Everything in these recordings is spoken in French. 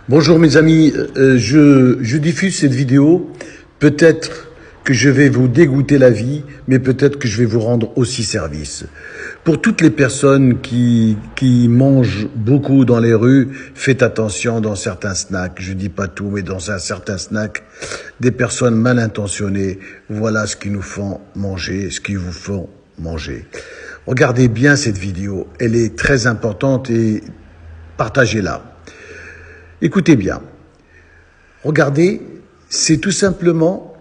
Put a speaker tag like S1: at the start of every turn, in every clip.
S1: Bonjour mes amis, je diffuse cette vidéo, peut-être que je vais vous dégoûter la vie, mais peut-être que je vais vous rendre aussi service. Pour toutes les personnes qui mangent beaucoup dans les rues, faites attention dans certains snacks, je dis pas tout, mais dans un certain snack, des personnes mal intentionnées, voilà ce qu'ils nous font manger, ce qu'ils vous font manger. Regardez bien cette vidéo, elle est très importante et partagez-la. Écoutez bien, regardez, c'est tout simplement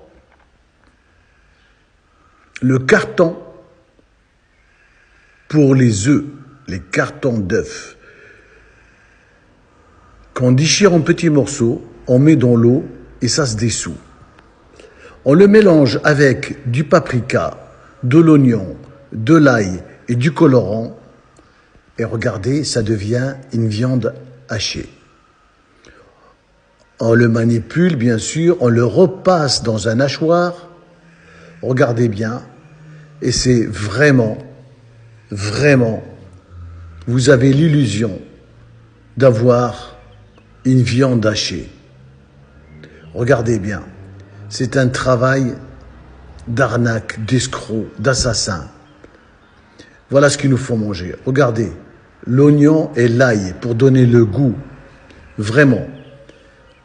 S1: le carton pour les œufs, les cartons d'œufs, qu'on déchire en petits morceaux, on met dans l'eau et ça se dissout. On le mélange avec du paprika, de l'oignon, de l'ail et du colorant et regardez, ça devient une viande hachée. On le manipule, bien sûr, on le repasse dans un hachoir. Regardez bien. Et c'est vraiment, vous avez l'illusion d'avoir une viande hachée. Regardez bien. C'est un travail d'arnaque, d'escroc, d'assassin. Voilà ce qu'il nous faut manger. Regardez, l'oignon et l'ail pour donner le goût. Vraiment.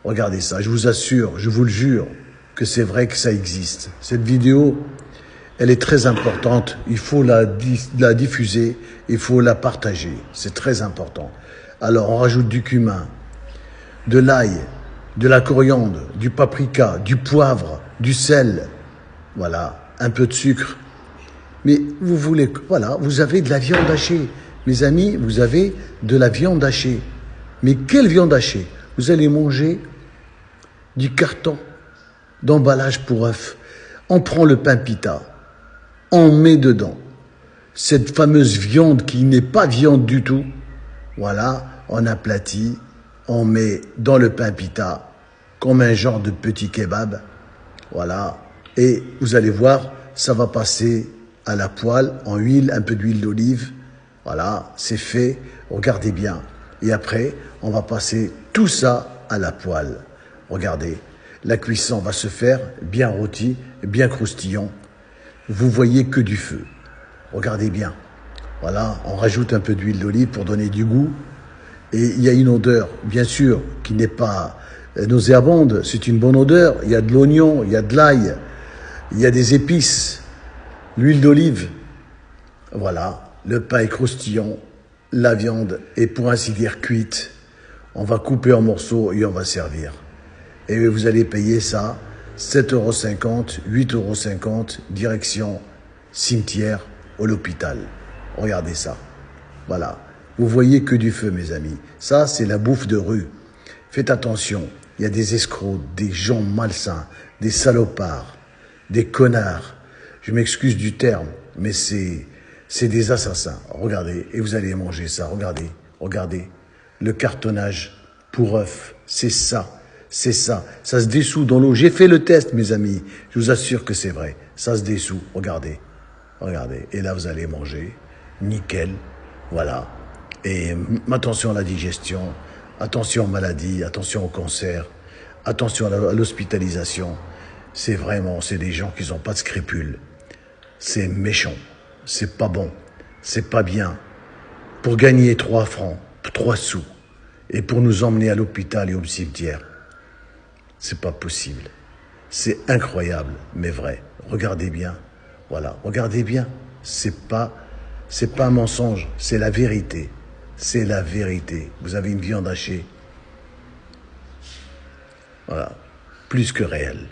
S1: Regardez ça, je vous assure, je vous le jure, que c'est vrai que ça existe. Cette vidéo, elle est très importante, il faut la diffuser, il faut la partager, c'est très important. Alors on rajoute du cumin, de l'ail, de la coriandre, du paprika, du poivre, du sel, voilà, un peu de sucre. Mais vous voulez, voilà, vous avez de la viande hachée. Mes amis, vous avez de la viande hachée. Mais quelle viande hachée? Vous allez manger du carton d'emballage pour œufs. On prend le pain pita, on met dedans cette fameuse viande qui n'est pas viande du tout. Voilà, on aplatit, on met dans le pain pita comme un genre de petit kebab. Voilà, et vous allez voir, ça va passer à la poêle, en huile, un peu d'huile d'olive. Voilà, c'est fait, regardez bien. Et après, on va passer tout ça à la poêle. Regardez, la cuisson va se faire bien rôti, bien croustillant. Vous voyez que du feu. Regardez bien. Voilà, on rajoute un peu d'huile d'olive pour donner du goût. Et il y a une odeur, bien sûr, qui n'est pas nauséabonde. C'est une bonne odeur. Il y a de l'oignon, il y a de l'ail, il y a des épices, l'huile d'olive. Voilà, le pain est croustillant. La viande est pour ainsi dire cuite. On va couper en morceaux et on va servir. Et vous allez payer ça 7,50 €, 8,50 €, direction cimetière ou l'hôpital. Regardez ça. Voilà. Vous voyez que du feu, mes amis. Ça, c'est la bouffe de rue. Faites attention. Il y a des escrocs, des gens malsains, des salopards, des connards. Je m'excuse du terme, mais c'est des assassins. Regardez, et vous allez manger ça. Regardez, regardez. Le cartonnage pour œufs, c'est ça. C'est ça. Ça se dissout dans l'eau. J'ai fait le test, mes amis. Je vous assure que c'est vrai. Ça se dissout. Regardez. Regardez. Et là, vous allez manger. Nickel. Voilà. Et attention à la digestion. Attention aux maladies. Attention au cancer. Attention à l'hospitalisation. C'est vraiment, c'est des gens qui n'ont pas de scrupules. C'est méchant. C'est pas bon. C'est pas bien. Pour gagner 3 francs, 3 sous, et pour nous emmener à l'hôpital et au cimetière. C'est pas possible. C'est incroyable, mais vrai. Regardez bien. Voilà, regardez bien. C'est pas un mensonge, c'est la vérité. C'est la vérité. Vous avez une viande hachée. Voilà, plus que réelle.